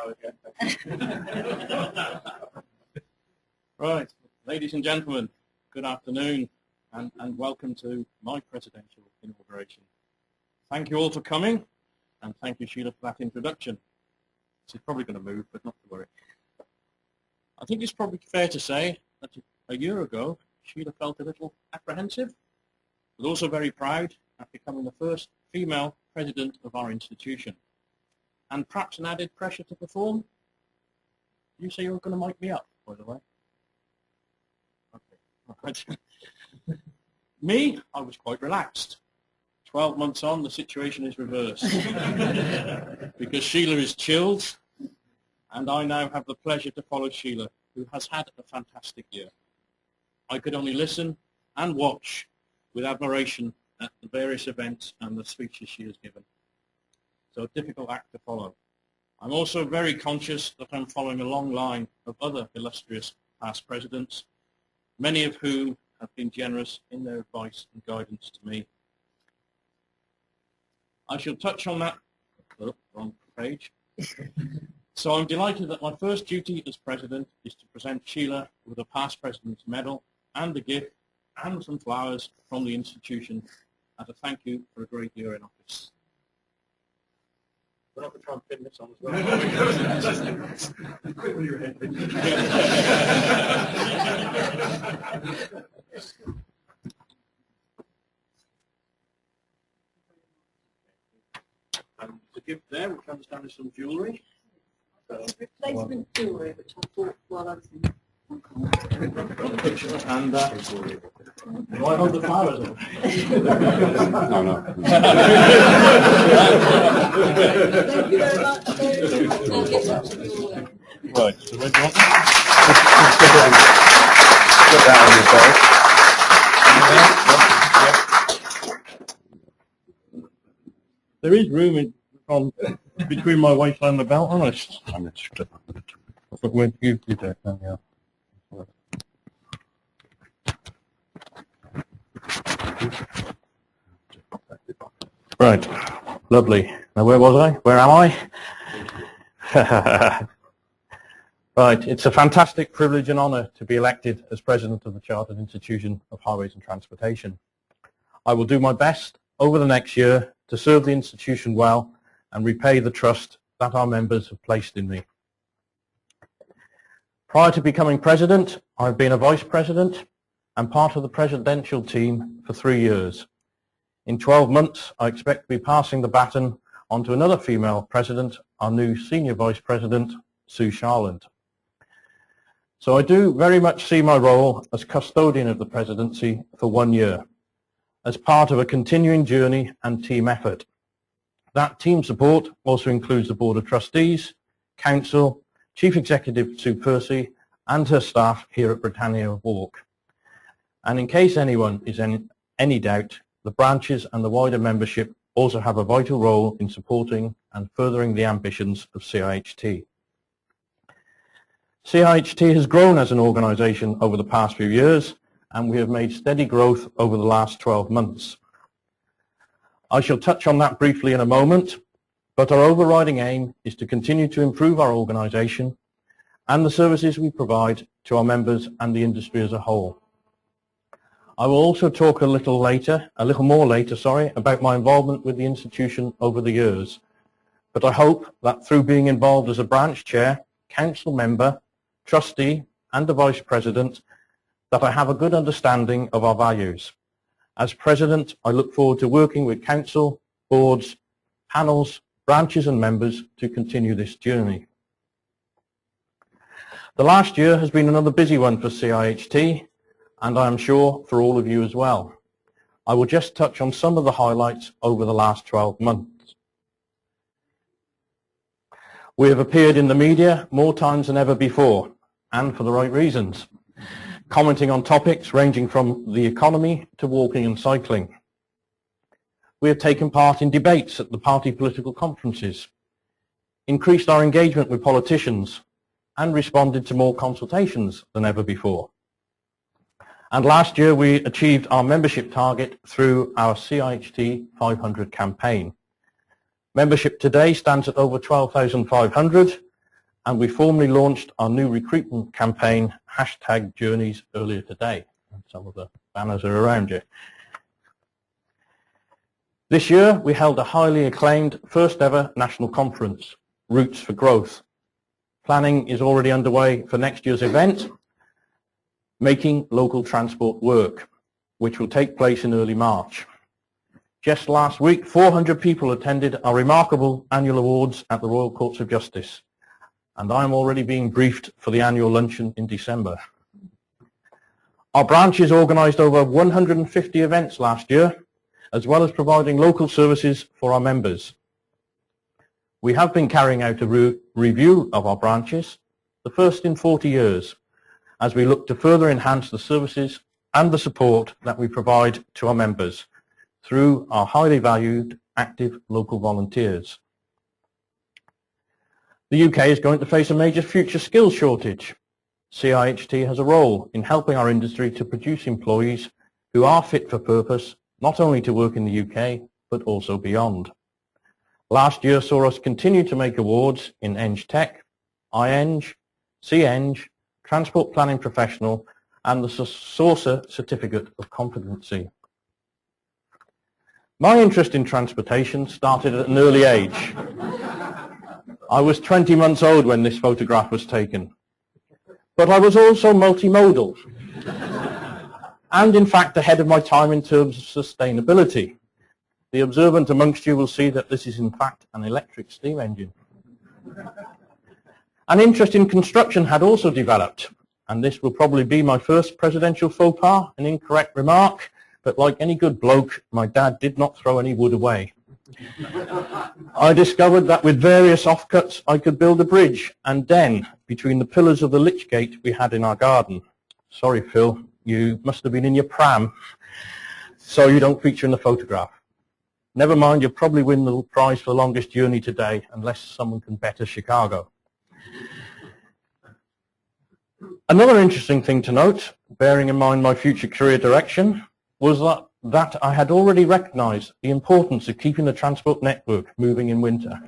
flowers yet. Right, ladies and gentlemen, good afternoon and welcome to my presidential inauguration. Thank you all for coming, and thank you, Sheila, for that introduction. This is probably going to move, but not to worry. I think it's probably fair to say that a year ago, Sheila felt a little apprehensive, but also very proud at becoming the first female president of our institution. And perhaps an added pressure to perform. You say you're going to mic me up, by the way. Okay. All right. Me, I was quite relaxed. 12 months on, the situation is reversed. Because Sheila is chilled, and I now have the pleasure to follow Sheila, who has had a fantastic year. I could only listen and watch with admiration at the various events and the speeches she has given. So a difficult act to follow. I'm also very conscious that I'm following a long line of other illustrious past presidents, many of whom have been generous in their advice and guidance to me. I shall touch on that, wrong page. So I'm delighted that my first duty as president is to present Sheila with a past president's medal and a gift and some flowers from the institution as a thank you for a great year in office. We're not going to try and pin this on as well. Quick with your head. The gift there, which I understand is some jewellery. It's replacement jewellery, which I thought while I was in. And do I hold the flowers on? No. Thank you very much. Right, so where do you want that? Put that on your belt. There is room between my waistline and the belt, honest. But when you do that, then yeah. Right, lovely. Now where was I? Where am I? Right, it's a fantastic privilege and honour to be elected as President of the Chartered Institution of Highways and Transportation. I will do my best over the next year to serve the institution well and repay the trust that our members have placed in me. Prior to becoming President, I've been a Vice President and part of the presidential team for 3 years. In 12 months, I expect to be passing the baton on to another female President, our new Senior Vice President, Sue Charland. So I do very much see my role as custodian of the presidency for 1 year, as part of a continuing journey and team effort. That team support also includes the Board of Trustees, Council, Chief Executive Sue Percy and her staff here at Britannia Walk. And in case anyone is in any doubt, the branches and the wider membership also have a vital role in supporting and furthering the ambitions of CIHT. CIHT has grown as an organisation over the past few years, and we have made steady growth over the last 12 months. I shall touch on that briefly in a moment, but our overriding aim is to continue to improve our organisation and the services we provide to our members and the industry as a whole. I will also talk a little more later, about my involvement with the institution over the years, but I hope that through being involved as a branch chair, council member, trustee and a vice president, that I have a good understanding of our values. As president, I look forward to working with council, boards, panels, branches and members to continue this journey. The last year has been another busy one for CIHT, and I am sure for all of you as well. I will just touch on some of the highlights over the last 12 months. We have appeared in the media more times than ever before, and for the right reasons, commenting on topics ranging from the economy to walking and cycling. We have taken part in debates at the party political conferences, increased our engagement with politicians, and responded to more consultations than ever before. And last year we achieved our membership target through our CIHT 500 campaign. Membership today stands at over 12,500, and we formally launched our new recruitment campaign, #Journeys, earlier today. And some of the banners are around you. This year, we held a highly acclaimed first ever national conference, Routes for Growth. Planning is already underway for next year's event, Making Local Transport Work, which will take place in early March. Just last week, 400 people attended our remarkable annual awards at the Royal Courts of Justice, and I'm already being briefed for the annual luncheon in December. Our branches organised over 150 events last year, as well as providing local services for our members. We have been carrying out a review of our branches, the first in 40 years, as we look to further enhance the services and the support that we provide to our members through our highly valued active local volunteers. The UK is going to face a major future skills shortage. CIHT has a role in helping our industry to produce employees who are fit for purpose, not only to work in the UK, but also beyond. Last year saw us continue to make awards in Eng Tech, iEng, CEng, Transport Planning Professional, and the Saucer Certificate of Competency. My interest in transportation started at an early age. I was 20 months old when this photograph was taken. But I was also multimodal, and in fact ahead of my time in terms of sustainability. The observant amongst you will see that this is in fact an electric steam engine. An interest in construction had also developed, and this will probably be my first presidential faux pas, an incorrect remark, but like any good bloke, my dad did not throw any wood away. I discovered that with various offcuts I could build a bridge and den between the pillars of the lich gate we had in our garden. Sorry Phil, you must have been in your pram, so you don't feature in the photograph. Never mind, you'll probably win the prize for the longest journey today, unless someone can better Chicago. Another interesting thing to note, bearing in mind my future career direction, was that I had already recognised the importance of keeping the transport network moving in winter.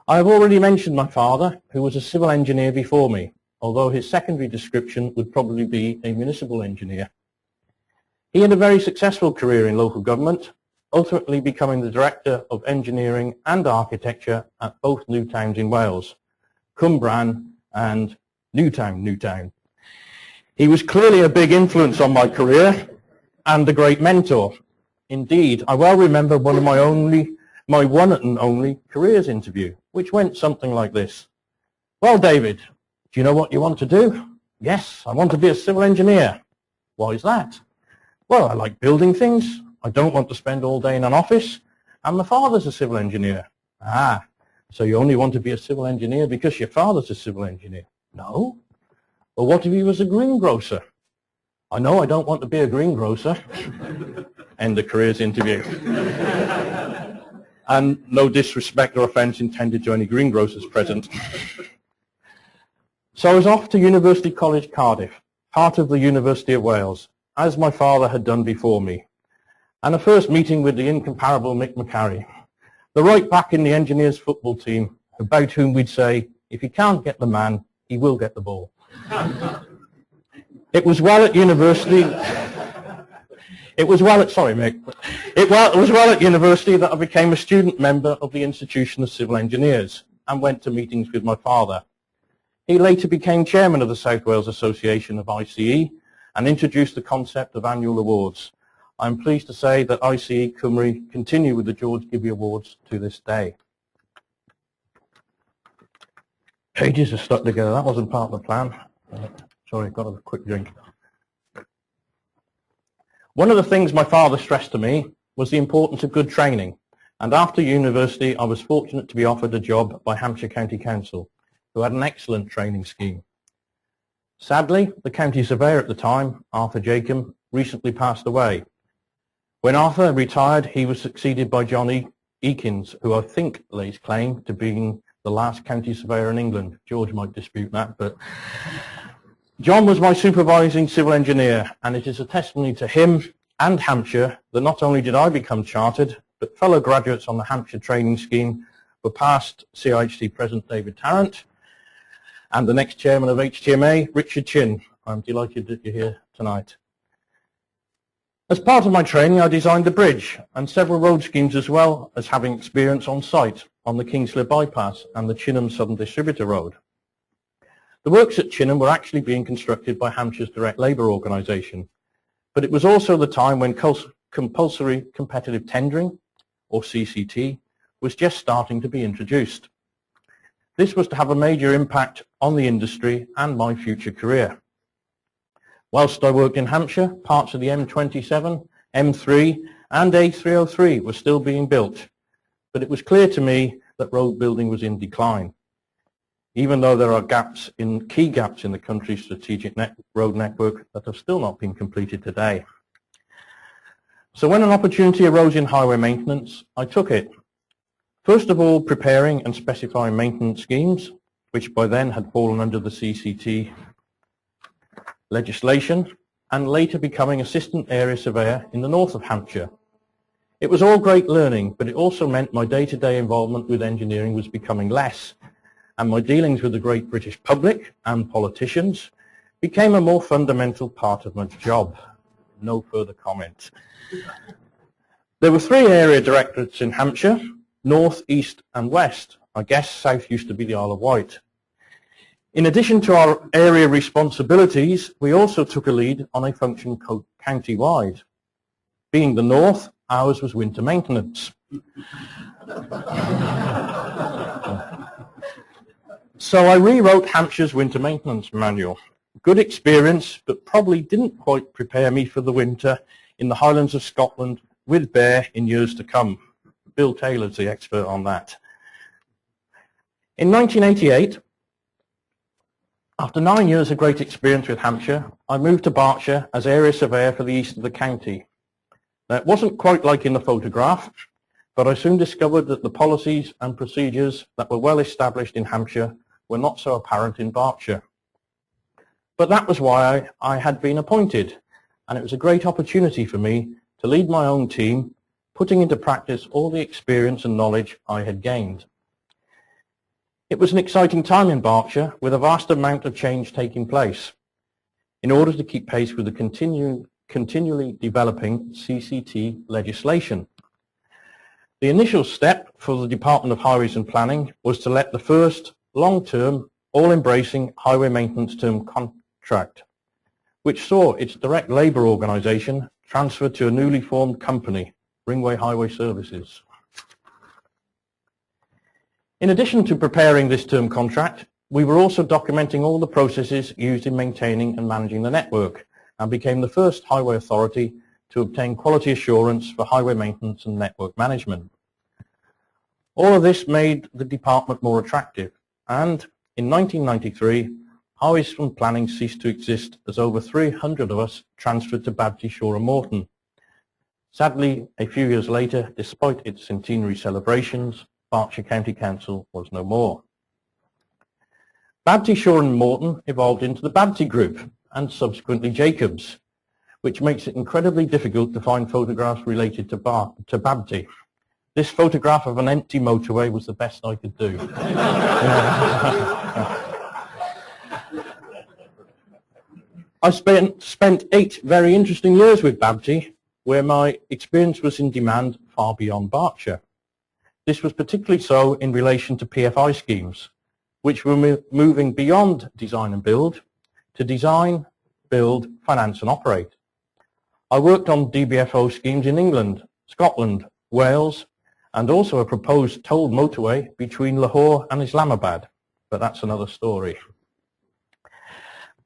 I have already mentioned my father, who was a civil engineer before me, although his secondary description would probably be a municipal engineer. He had a very successful career in local government, ultimately becoming the Director of Engineering and Architecture at both new towns in Wales, Cumbran and Newtown. He was clearly a big influence on my career and a great mentor. Indeed, I well remember my one and only careers interview, which went something like this. Well, David, do you know what you want to do? Yes, I want to be a civil engineer. Why is that? Well, I like building things. I don't want to spend all day in an office. And my father's a civil engineer. Ah, so you only want to be a civil engineer because your father's a civil engineer? No. Well, what if he was a greengrocer? I know I don't want to be a greengrocer. End of careers interview. And no disrespect or offence intended to any greengrocers present. So I was off to University College Cardiff, part of the University of Wales, as my father had done before me. And a first meeting with the incomparable Mick McCarry, the right back in the Engineers football team, about whom we'd say, if he can't get the man, he will get the ball. It was well at university. It was well at university that I became a student member of the Institution of Civil Engineers and went to meetings with my father. He later became chairman of the South Wales Association of ICE and introduced the concept of annual awards. I'm pleased to say that ICE Cymru continue with the George Gibby Awards to this day. Pages are stuck together. That wasn't part of the plan. Sorry, got a quick drink. One of the things my father stressed to me was the importance of good training. And after university, I was fortunate to be offered a job by Hampshire County Council, who had an excellent training scheme. Sadly, the county surveyor at the time, Arthur Jacob, recently passed away. When Arthur retired, he was succeeded by John Eakins, who I think lays claim to being the last county surveyor in England. George might dispute that, but John was my supervising civil engineer, and it is a testimony to him and Hampshire that not only did I become chartered, but fellow graduates on the Hampshire training scheme for past CIHT President David Tarrant and the next Chairman of HTMA, Richard Chin. I'm delighted that you're here tonight. As part of my training, I designed the bridge and several road schemes, as well as having experience on site on the Kingsclear Bypass and the Chinham Southern Distributor Road. The works at Chinham were actually being constructed by Hampshire's Direct Labour Organisation, but it was also the time when compulsory competitive tendering, or CCT, was just starting to be introduced. This was to have a major impact on the industry and my future career. Whilst I worked in Hampshire, parts of the M27, M3 and A303 were still being built, but it was clear to me that road building was in decline, even though there are key gaps in the country's strategic road network that have still not been completed today. So when an opportunity arose in highway maintenance, I took it. First of all, preparing and specifying maintenance schemes, which by then had fallen under the CCT legislation, and later becoming Assistant Area Surveyor in the north of Hampshire. It was all great learning, but it also meant my day-to-day involvement with engineering was becoming less, and my dealings with the great British public and politicians became a more fundamental part of my job. No further comment. There were 3 area directorates in Hampshire: North, East and West. I guess South used to be the Isle of Wight. In addition to our area responsibilities, we also took a lead on a function county-wide. Being the North, ours was winter maintenance. So I rewrote Hampshire's winter maintenance manual. Good experience, but probably didn't quite prepare me for the winter in the Highlands of Scotland with bear in years to come. Bill Taylor's the expert on that. In 1988, after 9 years of great experience with Hampshire, I moved to Berkshire as area surveyor for the east of the county. Now, it wasn't quite like in the photograph, but I soon discovered that the policies and procedures that were well established in Hampshire were not so apparent in Berkshire. But that was why I had been appointed, and it was a great opportunity for me to lead my own team, putting into practice all the experience and knowledge I had gained. It was an exciting time in Berkshire, with a vast amount of change taking place in order to keep pace with the continually developing CCT legislation. The initial step for the Department of Highways and Planning was to let the first long-term, all-embracing highway maintenance term contract, which saw its direct labour organisation transferred to a newly formed company, Ringway Highway Services. In addition to preparing this term contract, we were also documenting all the processes used in maintaining and managing the network, and became the first highway authority to obtain quality assurance for highway maintenance and network management. All of this made the department more attractive, and in 1993, Highways and Planning ceased to exist as over 300 of us transferred to Babty, Shore and Morton. Sadly, a few years later, despite its centenary celebrations, Berkshire County Council was no more. Babty, Shore and Morton evolved into the Babty Group and subsequently Jacobs, which makes it incredibly difficult to find photographs related to Babty. This photograph of an empty motorway was the best I could do. I spent 8 very interesting years with Babty, where my experience was in demand far beyond Berkshire. This was particularly so in relation to PFI schemes, which were moving beyond design and build to design, build, finance and operate. I worked on DBFO schemes in England, Scotland, Wales, and also a proposed tolled motorway between Lahore and Islamabad, but that's another story.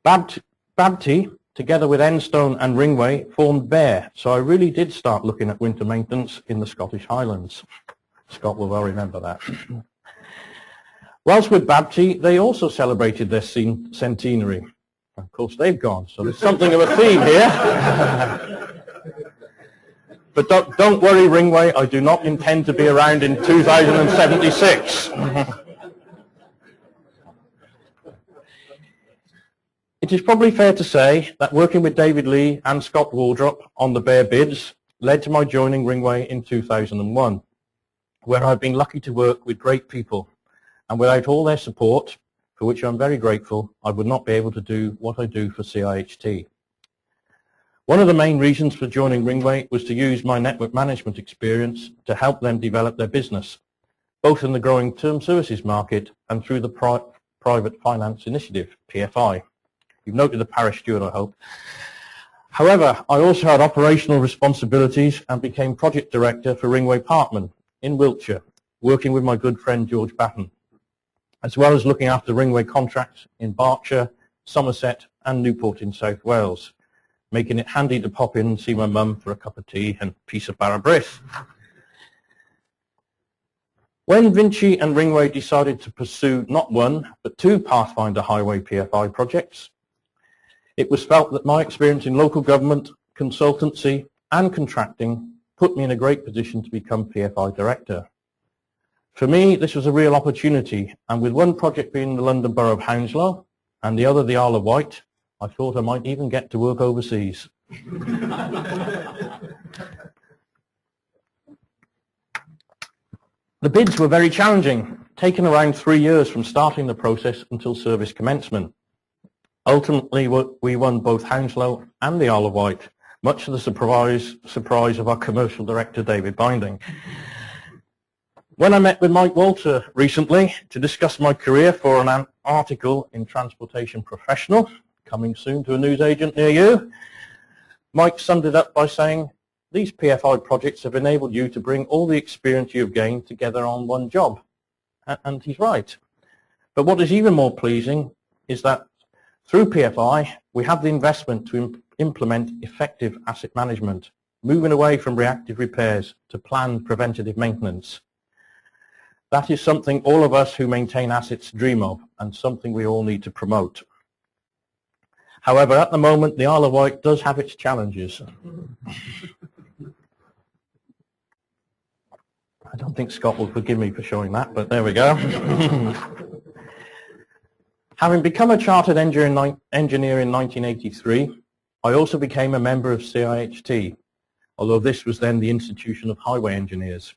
Babty, together with Enstone and Ringway, formed BEAR, so I really did start looking at winter maintenance in the Scottish Highlands. Scott will well remember that. Whilst with Babty, they also celebrated their centenary. Of course, they've gone, so there's something of a theme here. But don't worry, Ringway, I do not intend to be around in 2076. It is probably fair to say that working with David Lee and Scott Waldrop on the BEAR bids led to my joining Ringway in 2001. where I've been lucky to work with great people, and without all their support, for which I'm very grateful, I would not be able to do what I do for CIHT. One of the main reasons for joining Ringway was to use my network management experience to help them develop their business, both in the growing term services market and through the Private Finance Initiative, PFI. You've noted the parish steward, I hope. However, I also had operational responsibilities and became project director for Ringway Parkman in Wiltshire, working with my good friend George Batten, as well as looking after Ringway contracts in Berkshire, Somerset and Newport in South Wales, making it handy to pop in and see my mum for a cup of tea and a piece of Barra-Brith. When Vinci and Ringway decided to pursue not one, but two Pathfinder Highway PFI projects, it was felt that my experience in local government, consultancy and contracting put me in a great position to become PFI director. For me, this was a real opportunity, and with one project being the London Borough of Hounslow and the other the Isle of Wight, I thought I might even get to work overseas. The bids were very challenging, taking around 3 years from starting the process until service commencement. Ultimately, we won both Hounslow and the Isle of Wight, much to the surprise of our commercial director, David Binding. When I met with Mike Walter recently to discuss my career for an article in Transportation Professional, coming soon to a newsagent near you, Mike summed it up by saying, "These PFI projects have enabled you to bring all the experience you have gained together on one job." And he's right. But what is even more pleasing is that through PFI, we have the investment to implement effective asset management, moving away from reactive repairs to planned preventative maintenance. That is something all of us who maintain assets dream of, and something we all need to promote. However, at the moment, the Isle of Wight does have its challenges. I don't think Scott will forgive me for showing that, but there we go. Having become a chartered engineer in 1983, I also became a member of CIHT, although this was then the Institution of Highway Engineers.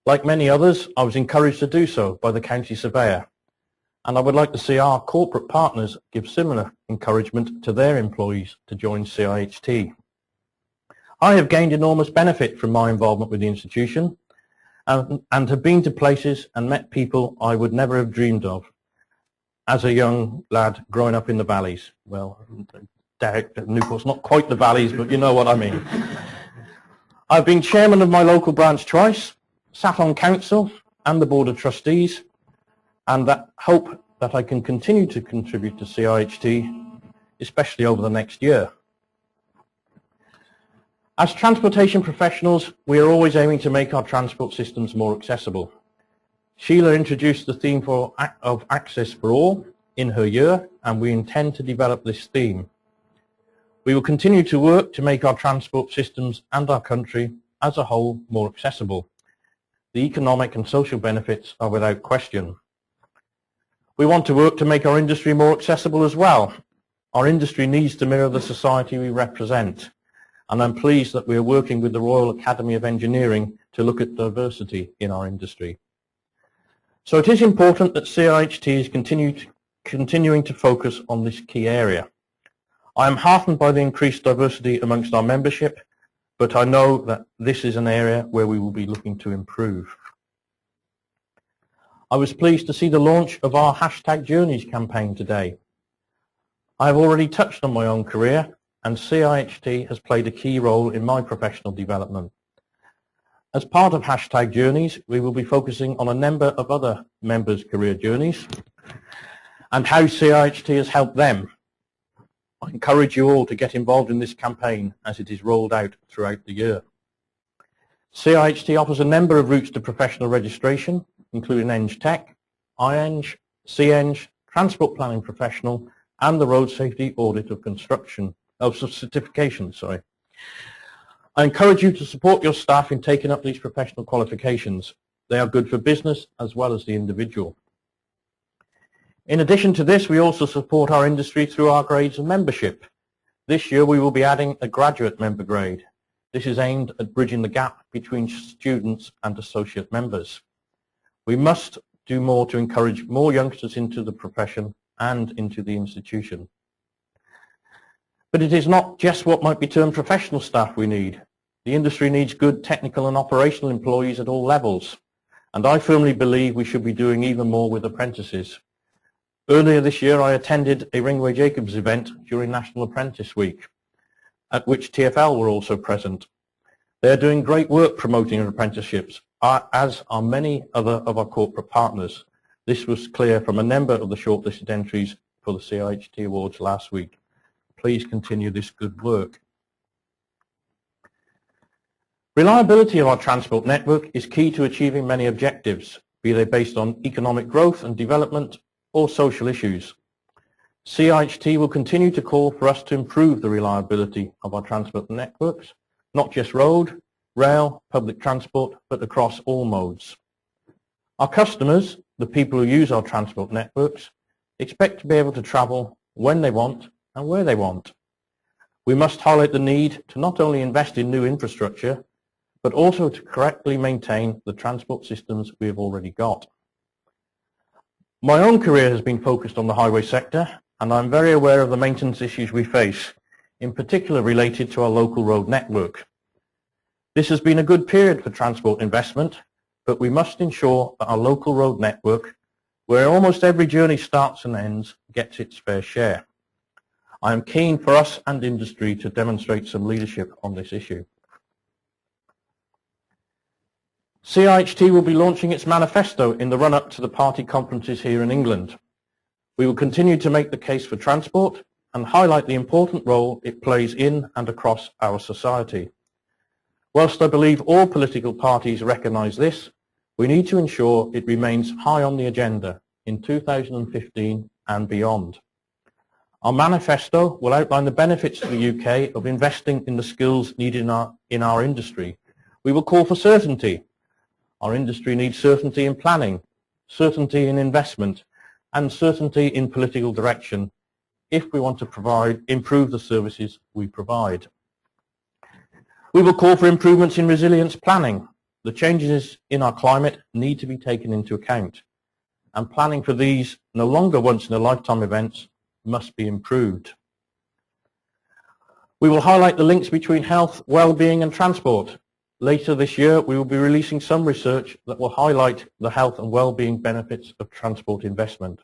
Like many others, I was encouraged to do so by the County Surveyor, and I would like to see our corporate partners give similar encouragement to their employees to join CIHT. I have gained enormous benefit from my involvement with the institution and have been to places and met people I would never have dreamed of as a young lad growing up in the valleys. Well, Newport's not quite the valleys, but you know what I mean. I've been chairman of my local branch twice, sat on council and the board of trustees, and that hope that I can continue to contribute to CIHT, especially over the next year. As transportation professionals, we are always aiming to make our transport systems more accessible. Sheila introduced the theme of Access for All in her year, and we intend to develop this theme. We will continue to work to make our transport systems and our country as a whole more accessible. The economic and social benefits are without question. We want to work to make our industry more accessible as well. Our industry needs to mirror the society we represent, and I'm pleased that we are working with the Royal Academy of Engineering to look at diversity in our industry. So it is important that CIHT is continuing to focus on this key area. I am heartened by the increased diversity amongst our membership, but I know that this is an area where we will be looking to improve. I was pleased to see the launch of our #Journeys campaign today. I have already touched on my own career, and CIHT has played a key role in my professional development. As part of #Journeys, we will be focusing on a number of other members' career journeys and how CIHT has helped them. I encourage you all to get involved in this campaign as it is rolled out throughout the year. CIHT offers a number of routes to professional registration, including Eng Tech, iEng, CEng, Transport Planning Professional, and the Road Safety Audit of Certification. I encourage you to support your staff in taking up these professional qualifications. They are good for business as well as the individual. In addition to this, we also support our industry through our grades of membership. This year we will be adding a graduate member grade. This is aimed at bridging the gap between students and associate members. We must do more to encourage more youngsters into the profession and into the institution. But it is not just what might be termed professional staff we need. The industry needs good technical and operational employees at all levels, and I firmly believe we should be doing even more with apprentices. Earlier this year I attended a Ringway Jacobs event during National Apprentice Week, at which TfL were also present. They are doing great work promoting apprenticeships, as are many other of our corporate partners. This was clear from a number of the shortlisted entries for the CIHT Awards last week. Please continue this good work. Reliability of our transport network is key to achieving many objectives, be they based on economic growth and development or social issues. CIHT will continue to call for us to improve the reliability of our transport networks, not just road, rail, public transport, but across all modes. Our customers, the people who use our transport networks, expect to be able to travel when they want and where they want. We must highlight the need to not only invest in new infrastructure, but also to correctly maintain the transport systems we have already got. My own career has been focused on the highway sector, and I'm very aware of the maintenance issues we face, in particular related to our local road network. This has been a good period for transport investment, but we must ensure that our local road network, where almost every journey starts and ends, gets its fair share. I am keen for us and industry to demonstrate some leadership on this issue. CIHT will be launching its manifesto in the run-up to the party conferences here in England. We will continue to make the case for transport and highlight the important role it plays in and across our society. Whilst I believe all political parties recognise this, we need to ensure it remains high on the agenda in 2015 and beyond. Our manifesto will outline the benefits to the UK of investing in the skills needed in our industry. We will call for certainty. Our industry needs certainty in planning, certainty in investment, and certainty in political direction if we want to improve the services we provide. We will call for improvements in resilience planning. The changes in our climate need to be taken into account, and planning for these no longer once-in-a-lifetime events must be improved. We will highlight the links between health, well-being and transport. Later this year we will be releasing some research that will highlight the health and well-being benefits of transport investment.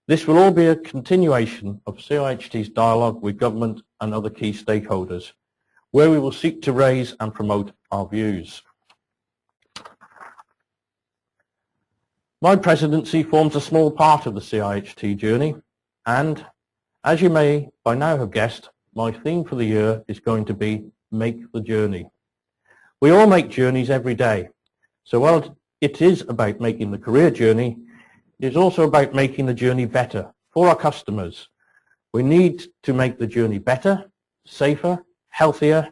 This will all be a continuation of CIHT's dialogue with government and other key stakeholders, where we will seek to raise and promote our views. My presidency forms a small part of the CIHT journey, and as you may by now have guessed, my theme for the year is going to be Make the Journey. We all make journeys every day, so while it is about making the career journey, it is also about making the journey better for our customers. We need to make the journey better, safer, healthier,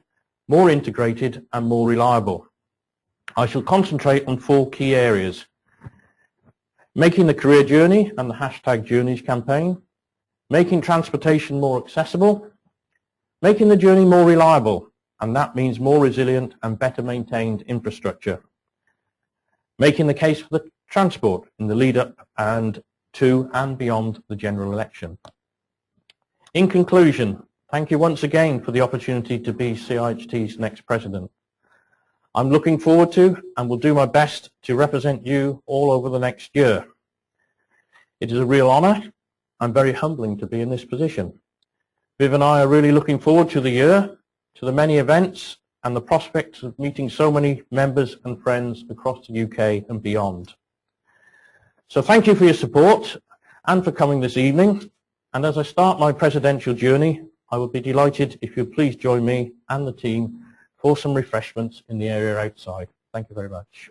more integrated and more reliable. I shall concentrate on 4 key areas: making the career journey and the #Journeys campaign, making transportation more accessible, making the journey more reliable, and that means more resilient and better maintained infrastructure, making the case for the transport in the lead up to and beyond the general election. In conclusion, thank you once again for the opportunity to be CIHT's next president. I'm looking forward to and will do my best to represent you all over the next year. It is a real honour and very humbling to be in this position. Viv and I are really looking forward to the year, to the many events and the prospects of meeting so many members and friends across the UK and beyond. So thank you for your support and for coming this evening, and as I start my presidential journey, I would be delighted if you'd please join me and the team for some refreshments in the area outside. Thank you very much.